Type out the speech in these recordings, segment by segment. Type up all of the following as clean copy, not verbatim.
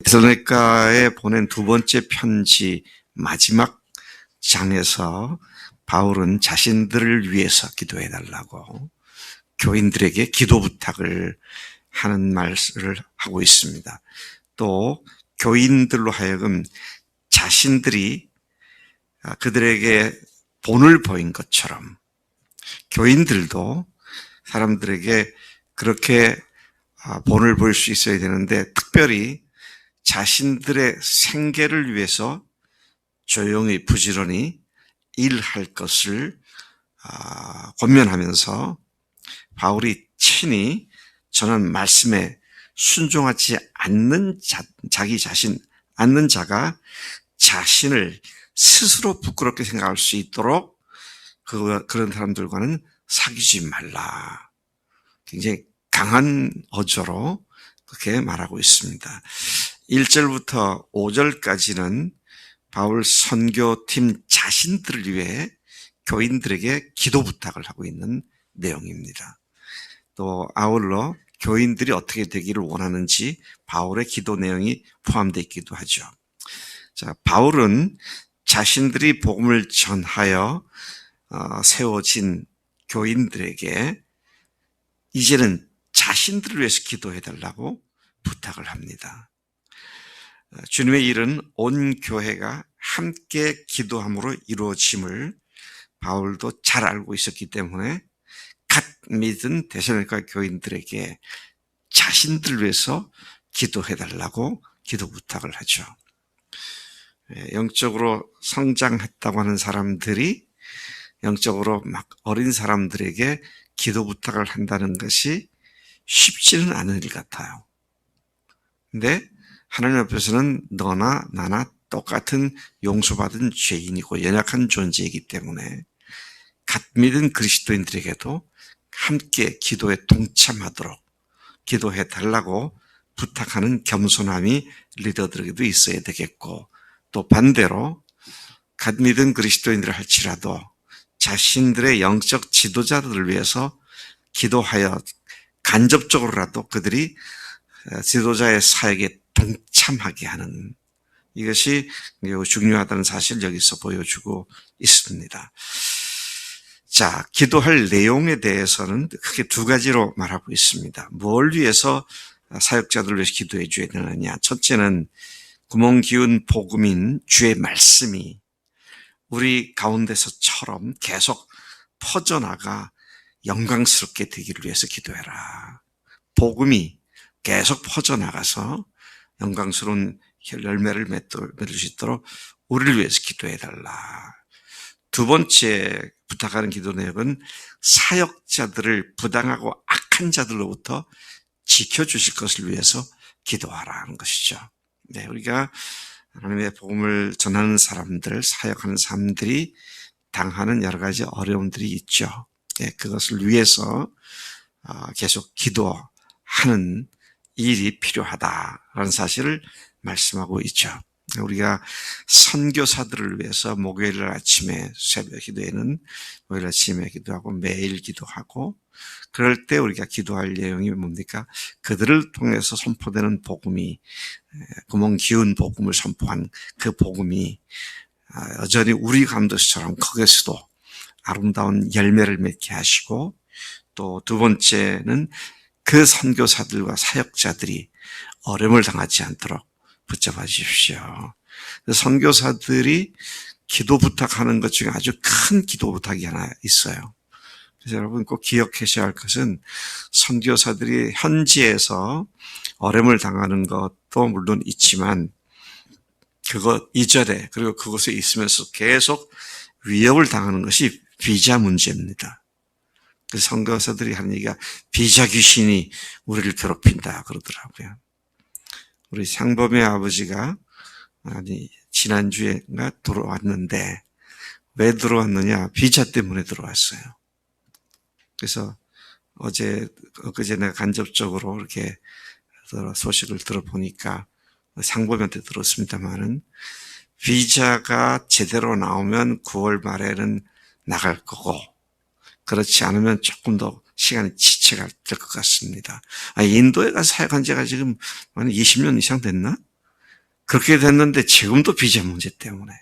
데살로니가에 보낸 두 번째 편지 마지막 장에서 바울은 자신들을 위해서 기도해 달라고 교인들에게 기도 부탁을 하는 말을 하고 있습니다. 또 교인들로 하여금 자신들이 그들에게 본을 보인 것처럼 교인들도 사람들에게 그렇게 본을 보일 수 있어야 되는데, 특별히 자신들의 생계를 위해서 조용히 부지런히 일할 것을 권면하면서 바울이 친히 저는 말씀에 순종하지 않는 않는 자가 자신을 스스로 부끄럽게 생각할 수 있도록 그런 사람들과는 사귀지 말라. 굉장히 강한 어조로 그렇게 말하고 있습니다. 1절부터 5절까지는 바울 선교팀 자신들을 위해 교인들에게 기도 부탁을 하고 있는 내용입니다. 또 아울러 교인들이 어떻게 되기를 원하는지 바울의 기도 내용이 포함되어 있기도 하죠. 자, 바울은 자신들이 복음을 전하여 세워진 교인들에게 이제는 자신들을 위해서 기도해달라고 부탁을 합니다. 주님의 일은 온 교회가 함께 기도함으로 이루어짐을 바울도 잘 알고 있었기 때문에 갓 믿은 데살로니가 교인들에게 자신들을 위해서 기도해달라고 기도 부탁을 하죠. 영적으로 성장했다고 하는 사람들이 영적으로 막 어린 사람들에게 기도 부탁을 한다는 것이 쉽지는 않은 일 같아요. 근데 하나님 앞에서는 너나 나나 똑같은 용서받은 죄인이고 연약한 존재이기 때문에 갓 믿은 그리스도인들에게도 함께 기도에 동참하도록 기도해 달라고 부탁하는 겸손함이 리더들에게도 있어야 되겠고, 또 반대로 갓 믿은 그리스도인들을 할지라도 자신들의 영적 지도자들을 위해서 기도하여 간접적으로라도 그들이 지도자의 사역에 동참하게 하는, 이것이 매우 중요하다는 사실을 여기서 보여주고 있습니다. 자, 기도할 내용에 대해서는 크게 두 가지로 말하고 있습니다. 뭘 위해서 사역자들을 위해서 기도해 줘야 되느냐. 첫째는 구멍 기운 복음인 주의 말씀이 우리 가운데서처럼 계속 퍼져나가 영광스럽게 되기를 위해서 기도해라. 복음이 계속 퍼져나가서 영광스러운 열매를 맺을 수 있도록 우리를 위해서 기도해달라. 두 번째 부탁하는 기도 내용은 사역자들을 부당하고 악한 자들로부터 지켜주실 것을 위해서 기도하라는 것이죠. 네, 우리가 하나님의 복음을 전하는 사람들, 사역하는 사람들이 당하는 여러 가지 어려움들이 있죠. 네, 그것을 위해서 계속 기도하는 일이 필요하다라는 사실을 말씀하고 있죠. 우리가 선교사들을 위해서 목요일 아침에 새벽 기도에는 목요일 아침에 기도하고 매일 기도하고, 그럴 때 우리가 기도할 내용이 뭡니까? 그들을 통해서 선포되는 복음이, 구멍 기운 복음을 선포한 그 복음이 여전히 우리 가운데서처럼 거기서도 아름다운 열매를 맺게 하시고, 또 두 번째는 그 선교사들과 사역자들이 어려움을 당하지 않도록 붙잡아 주십시오. 선교사들이 기도 부탁하는 것 중에 아주 큰 기도 부탁이 하나 있어요. 그래서 여러분 꼭 기억하셔야 할 것은, 선교사들이 현지에서 어려움을 당하는 것도 물론 있지만 그것 이전에, 그리고 그곳에 있으면서 계속 위협을 당하는 것이 비자 문제입니다. 그래서 선교사들이 하는 얘기가 비자 귀신이 우리를 괴롭힌다 그러더라고요. 우리 상범의 아버지가 지난주에가 들어왔는데, 왜 들어왔느냐? 비자 때문에 들어왔어요. 그래서 엊그제 내가 간접적으로 이렇게 소식을 들어보니까 상범한테 들었습니다만은, 비자가 제대로 나오면 9월 말에는 나갈 거고, 그렇지 않으면 조금 더 시간이 지체가 될 것 같습니다. 인도에 가서 사역한 지가 지금 한 20년 이상 됐나? 그렇게 됐는데 지금도 비자 문제 때문에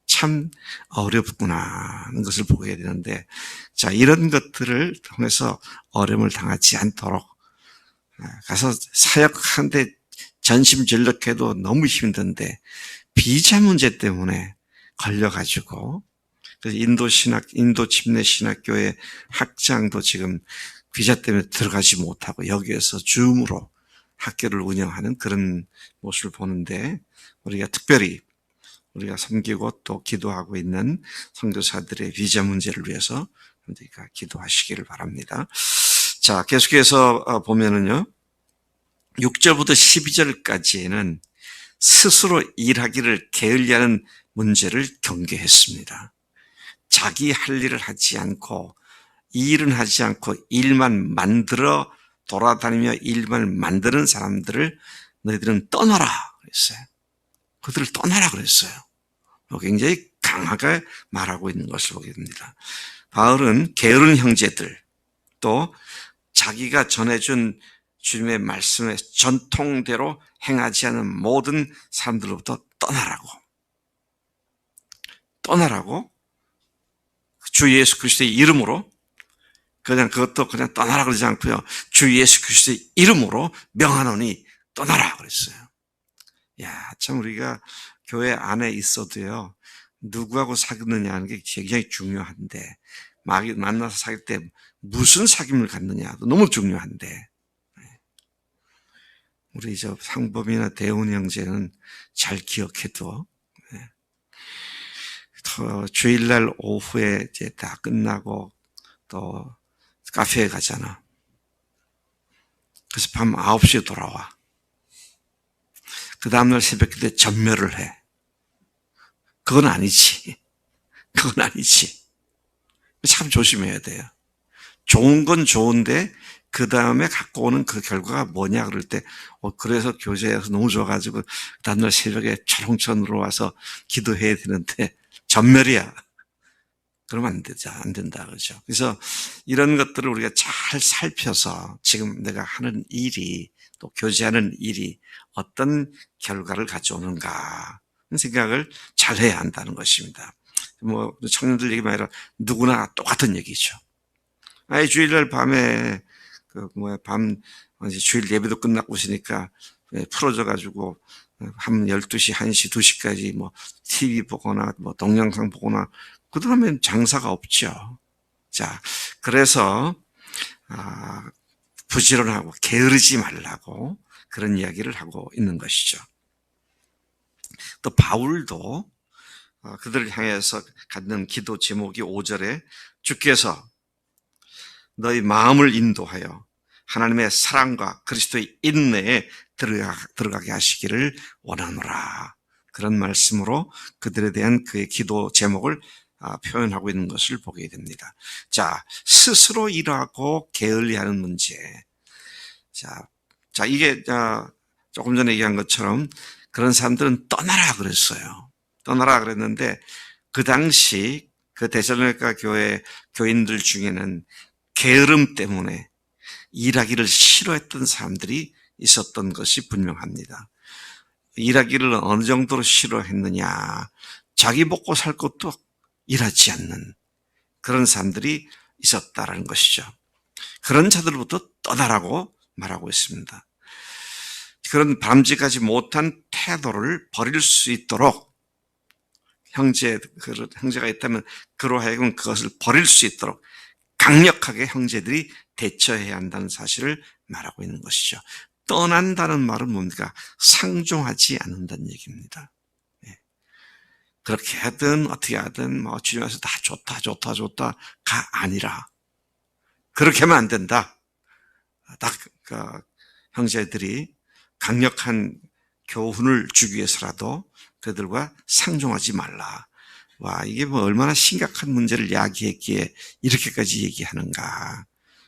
참 어렵구나 하는 것을 보게 되는데, 자, 이런 것들을 통해서 어려움을 당하지 않도록 가서 사역하는데 전심전력해도 너무 힘든데 비자 문제 때문에 걸려가지고, 그래서 인도 침례 신학교의 학장도 지금 비자 때문에 들어가지 못하고 여기에서 줌으로 학교를 운영하는 그런 모습을 보는데, 우리가 특별히 우리가 섬기고 또 기도하고 있는 선교사들의 비자 문제를 위해서 우리가 기도하시기를 바랍니다. 자, 계속해서 보면은요, 6절부터 12절까지는 스스로 일하기를 게을리하는 문제를 경계했습니다. 자기 할 일을 하지 않고 일은 하지 않고 일만 만들어 돌아다니며 일만 만드는 사람들을 너희들은 떠나라 그랬어요. 그들을 떠나라 그랬어요. 굉장히 강하게 말하고 있는 것을 보게 됩니다. 바울은 게으른 형제들, 또 자기가 전해준 주님의 말씀의 전통대로 행하지 않은 모든 사람들로부터 떠나라고 주 예수 그리스도의 이름으로, 그냥 그것도 그냥 떠나라 그러지 않고요, 주 예수 그리스도의 이름으로 명하노니 떠나라 그랬어요. 야, 참 우리가 교회 안에 있어도요, 누구하고 사귀느냐 하는 게 굉장히 중요한데, 만나서 사귈 때 무슨 사귐을 갖느냐도 너무 중요한데, 우리 저 상범이나 대훈 형제는 잘 기억해도, 주일날 오후에 이제 다 끝나고 또 카페에 가잖아. 그래서 밤 9시에 돌아와. 그 다음날 새벽 기도에 전멸을 해. 그건 아니지. 참 조심해야 돼요. 좋은 건 좋은데 그 다음에 갖고 오는 그 결과가 뭐냐 그럴 때, 그래서 교제에서 너무 좋아가지고 다음날 새벽에 초롱천으로 와서 기도해야 되는데 전멸이야. 그러면 안 된다. 그렇죠. 그래서 이런 것들을 우리가 잘 살펴서 지금 내가 하는 일이, 또 교제하는 일이 어떤 결과를 가져오는가 생각을 잘 해야 한다는 것입니다. 뭐 청년들 얘기 말이라 누구나 똑같은 얘기죠. 주일날 밤에 주일 예배도 끝나고 있으니까 풀어져 가지고 한 12시, 1시, 2시까지 뭐 TV 보거나 뭐 동영상 보거나, 그러면 장사가 없죠. 자, 그래서 부지런하고 게으르지 말라고 그런 이야기를 하고 있는 것이죠. 또 바울도 그들을 향해서 갖는 기도 제목이 5절에 주께서 너희 마음을 인도하여 하나님의 사랑과 그리스도의 인내에 들어가게 하시기를 원하노라. 그런 말씀으로 그들에 대한 그의 기도 제목을 표현하고 있는 것을 보게 됩니다. 자, 스스로 일하고 게을리하는 문제. 자, 이게 조금 전에 얘기한 것처럼 그런 사람들은 떠나라 그랬어요. 떠나라 그랬는데 그 당시 그 데살로니가 교회 교인들 중에는 게으름 때문에 일하기를 싫어했던 사람들이 있었던 것이 분명합니다. 일하기를 어느 정도로 싫어했느냐, 자기 먹고 살 것도 일하지 않는 그런 사람들이 있었다라는 것이죠. 그런 자들부터 떠나라고 말하고 있습니다. 그런 바람직하지 못한 태도를 버릴 수 있도록 형제가 있다면 그로 하여금 그것을 버릴 수 있도록 강력하게 형제들이 대처해야 한다는 사실을 말하고 있는 것이죠. 떠난다는 말은 뭡니까? 상종하지 않는다는 얘기입니다. 그렇게 하든 어떻게 하든 주님 앞에서 다 좋다가 아니라, 그렇게 하면 안 된다. 형제들이 강력한 교훈을 주기 위해서라도 그들과 상종하지 말라. 와, 이게 얼마나 심각한 문제를 야기했기에 이렇게까지 얘기하는가.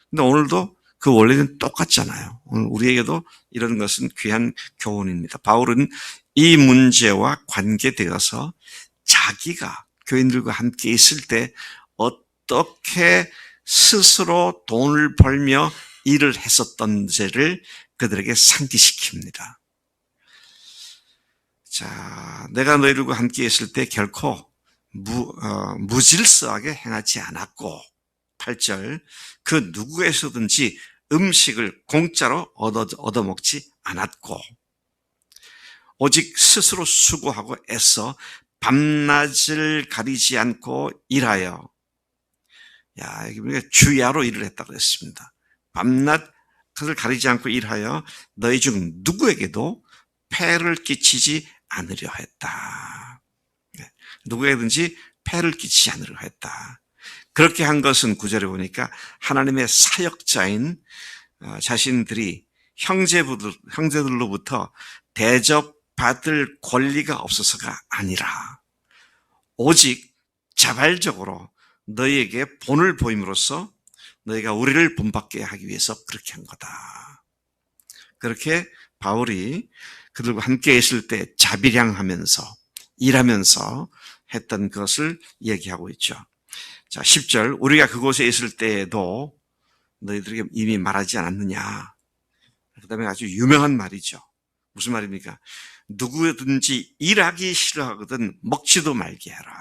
근데 오늘도 그 원리는 똑같잖아요. 오늘 우리에게도 이런 것은 귀한 교훈입니다. 바울은 이 문제와 관계되어서 자기가 교인들과 함께 있을 때 어떻게 스스로 돈을 벌며 일을 했었던지를 그들에게 상기시킵니다. 자, 내가 너희들과 함께 있을 때 결코 무질서하게 행하지 않았고, 8절, 그 누구에서든지 음식을 공짜로 얻어먹지 않았고, 오직 스스로 수고하고 애써 밤낮을 가리지 않고 일하여, 야, 여기 보니까 주야로 일을 했다고 했습니다. 밤낮 그를 가리지 않고 일하여 너희 중 누구에게도 폐를 끼치지 않으려 했다. 누구에든지 폐를 끼치지 않으려 했다. 그렇게 한 것은 9절에 보니까 하나님의 사역자인 자신들이 형제들로부터 대접받을 권리가 없어서가 아니라 오직 자발적으로 너희에게 본을 보임으로써 너희가 우리를 본받게 하기 위해서 그렇게 한 거다. 그렇게 바울이 그들과 함께 있을 때 자비량하면서 일하면서 했던 것을 얘기하고 있죠. 자, 10절, 우리가 그곳에 있을 때에도 너희들에게 이미 말하지 않았느냐. 그 다음에 아주 유명한 말이죠. 무슨 말입니까? 누구든지 일하기 싫어하거든 먹지도 말게 해라.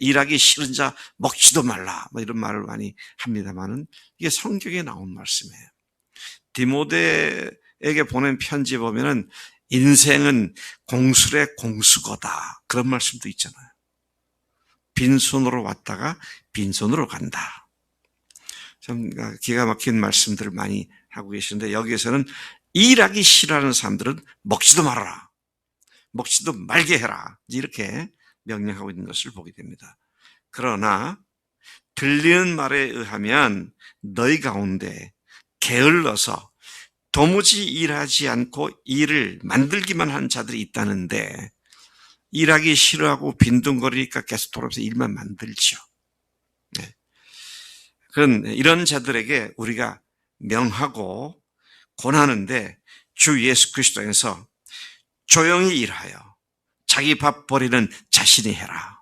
일하기 싫은 자 먹지도 말라. 뭐 이런 말을 많이 합니다만은 이게 성경에 나온 말씀이에요. 디모데에게 보낸 편지 보면은 인생은 공술의 공수거다. 그런 말씀도 있잖아요. 빈손으로 왔다가 빈손으로 간다. 참 기가 막힌 말씀들을 많이 하고 계시는데 여기에서는 일하기 싫어하는 사람들은 먹지도 말아라. 먹지도 말게 해라. 이렇게 명령하고 있는 것을 보게 됩니다. 그러나 들리는 말에 의하면 너희 가운데 게을러서 도무지 일하지 않고 일을 만들기만 하는 자들이 있다는데 일하기 싫어하고 빈둥거리니까 계속 돌아서 일만 만들죠. 네. 그런 이런 자들에게 우리가 명하고 권하는데 주 예수 그리스도 안에서 조용히 일하여 자기 밥 버리는 자신이 해라.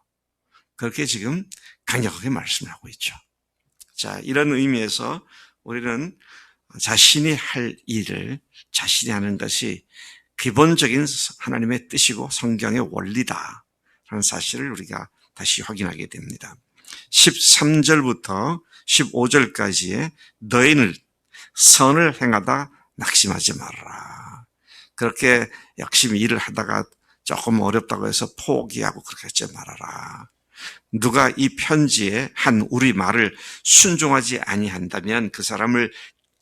그렇게 지금 강력하게 말씀을 하고 있죠. 자, 이런 의미에서 우리는 자신이 할 일을 자신이 하는 것이 기본적인 하나님의 뜻이고 성경의 원리다 라는 사실을 우리가 다시 확인하게 됩니다. 13절부터 15절까지의 너희는 선을 행하다 낙심하지 말아라. 그렇게 열심히 일을 하다가 조금 어렵다고 해서 포기하고 그렇게 하지 말아라. 누가 이 편지에 한 우리 말을 순종하지 아니한다면 그 사람을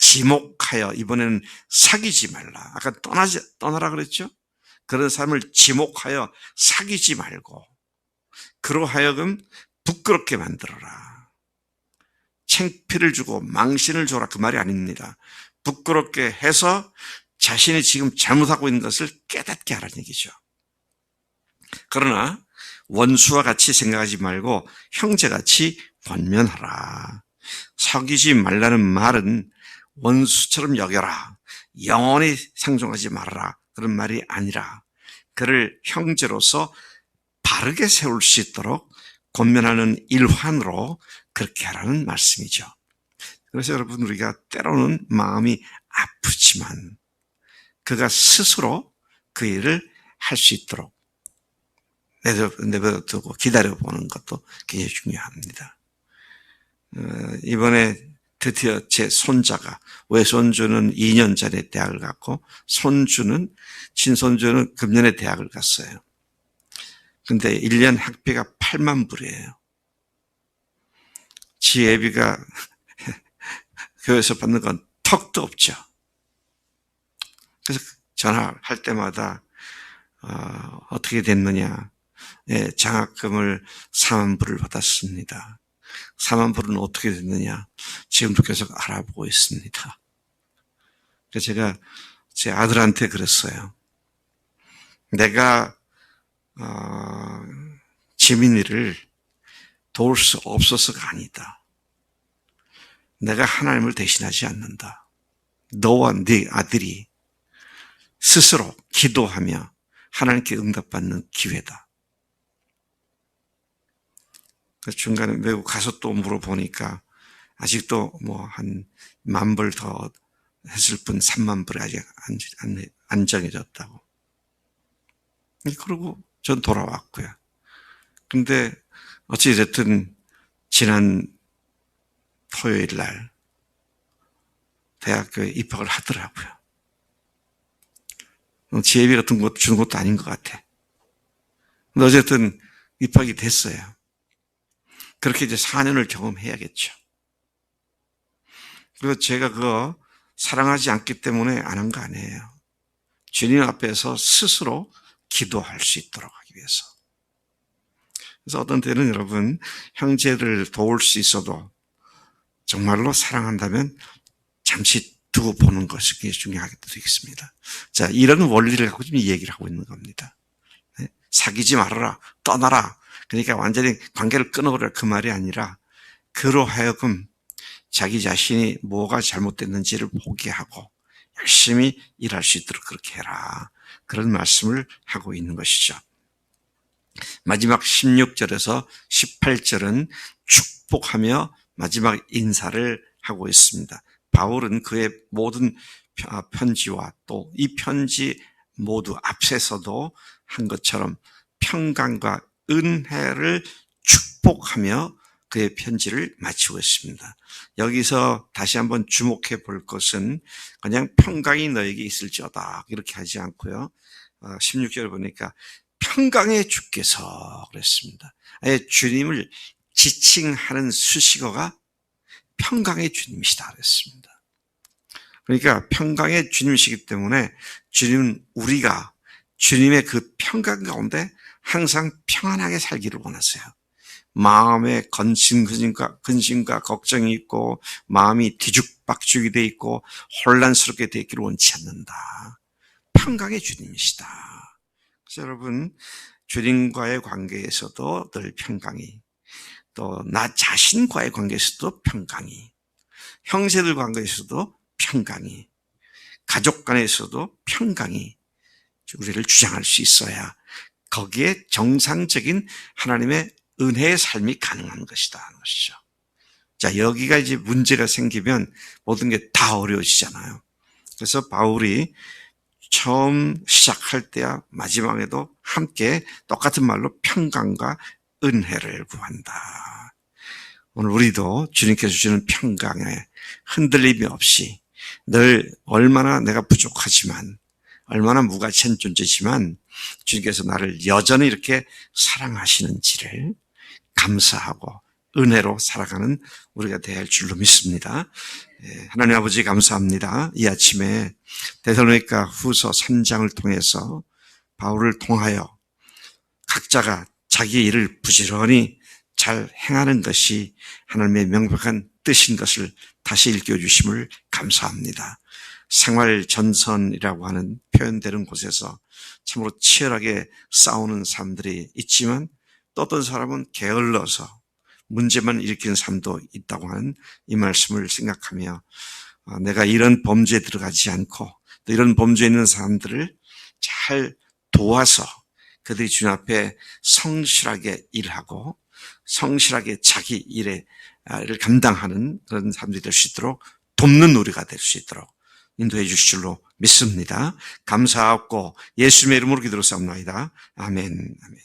지목하여 이번에는 사귀지 말라. 아까 떠나라 그랬죠? 그런 사람을 지목하여 사귀지 말고 그로 하여금 부끄럽게 만들어라. 창피를 주고 망신을 줘라. 그 말이 아닙니다. 부끄럽게 해서 자신이 지금 잘못하고 있는 것을 깨닫게 하라는 얘기죠. 그러나 원수와 같이 생각하지 말고 형제같이 권면하라. 사귀지 말라는 말은 원수처럼 여겨라. 영원히 상종하지 말아라. 그런 말이 아니라 그를 형제로서 바르게 세울 수 있도록 권면하는 일환으로 그렇게 하라는 말씀이죠. 그래서 여러분 우리가 때로는 마음이 아프지만 그가 스스로 그 일을 할 수 있도록 내버려두고 기다려보는 것도 굉장히 중요합니다. 이번에 드디어 제 손자가, 외손주는 2년 전에 대학을 갔고 친손주는 금년에 대학을 갔어요. 근데 1년 학비가 8만 불이에요. 지 애비가 교회에서 받는 건 턱도 없죠. 그래서 전화할 때마다 어떻게 됐느냐. 예, 장학금을 4만 불을 받았습니다. 4만 불은 어떻게 됐느냐. 지금도 계속 알아보고 있습니다. 그래서 제가 제 아들한테 그랬어요. 내가 지민이를 도울 수 없어서가 아니다. 내가 하나님을 대신하지 않는다. 너와 네 아들이 스스로 기도하며 하나님께 응답받는 기회다. 중간에 외국 가서 또 물어보니까 아직도 뭐 한 10,000불 더 했을 뿐 30,000불이 아직 안 정해졌다고. 그러고 전 돌아왔고요. 근데 어찌됐든 지난 토요일 날 대학교에 입학을 하더라고요. 지혜비 같은 것 주는 것도 아닌 것 같아. 근데 어쨌든 입학이 됐어요. 그렇게 이제 4년을 경험해야겠죠. 그리고 제가 그거 사랑하지 않기 때문에 안 한 거 아니에요. 주님 앞에서 스스로 기도할 수 있도록 하기 위해서. 그래서 어떤 때는 여러분, 형제를 도울 수 있어도 정말로 사랑한다면 잠시 두고 보는 것이 중요하게 되겠습니다. 자, 이런 원리를 갖고 지금 이 얘기를 하고 있는 겁니다. 사귀지 말아라, 떠나라. 그러니까 완전히 관계를 끊어버려 그 말이 아니라 그로 하여금 자기 자신이 뭐가 잘못됐는지를 포기하고 열심히 일할 수 있도록 그렇게 해라. 그런 말씀을 하고 있는 것이죠. 마지막 16절에서 18절은 축복하며 마지막 인사를 하고 있습니다. 바울은 그의 모든 편지와 또 이 편지 모두 앞에서도 한 것처럼 평강과 은혜를 축복하며 그의 편지를 마치고 있습니다. 여기서 다시 한번 주목해 볼 것은 그냥 평강이 너에게 있을지어다 이렇게 하지 않고요. 16절을 보니까 평강의 주께서 그랬습니다. 아예 주님을 지칭하는 수식어가 평강의 주님이시다 그랬습니다. 그러니까 평강의 주님이시기 때문에 주님은 우리가 주님의 그 평강 가운데 항상 평안하게 살기를 원하세요. 마음에 근심과 걱정이 있고 마음이 뒤죽박죽이 돼 있고 혼란스럽게 돼 있기를 원치 않는다. 평강의 주님이시다. 그래서 여러분 주님과의 관계에서도 늘 평강이, 또 나 자신과의 관계에서도 평강이, 형제들 관계에서도 평강이, 가족 간에서도 평강이 우리를 주장할 수 있어야 거기에 정상적인 하나님의 은혜의 삶이 가능한 것이다 하는 것이죠. 자, 여기가 이제 문제가 생기면 모든 게 다 어려워지잖아요. 그래서 바울이 처음 시작할 때야 마지막에도 함께 똑같은 말로 평강과 은혜를 구한다. 오늘 우리도 주님께서 주시는 평강에 흔들림이 없이 늘 얼마나 내가 부족하지만 얼마나 무가치한 존재지만 주님께서 나를 여전히 이렇게 사랑하시는지를 감사하고 은혜로 살아가는 우리가 되어야 할 줄로 믿습니다. 하나님 아버지 감사합니다. 이 아침에 데살로니가 후서 3장을 통해서 바울을 통하여 각자가 자기의 일을 부지런히 잘 행하는 것이 하나님의 명백한 뜻인 것을 다시 일깨워주심을 감사합니다. 생활 전선이라고 하는 표현되는 곳에서 참으로 치열하게 싸우는 사람들이 있지만 또 어떤 사람은 게을러서 문제만 일으키는 사람도 있다고 하는 이 말씀을 생각하며 내가 이런 범죄에 들어가지 않고 또 이런 범죄에 있는 사람들을 잘 도와서 그들이 주님 앞에 성실하게 일하고 성실하게 자기 일을 감당하는 그런 사람들이 될 수 있도록 돕는 우리가 될 수 있도록 인도해 주실 줄로 믿습니다. 감사하고 예수님의 이름으로 기도로 싸움나이다. 아멘. 아멘.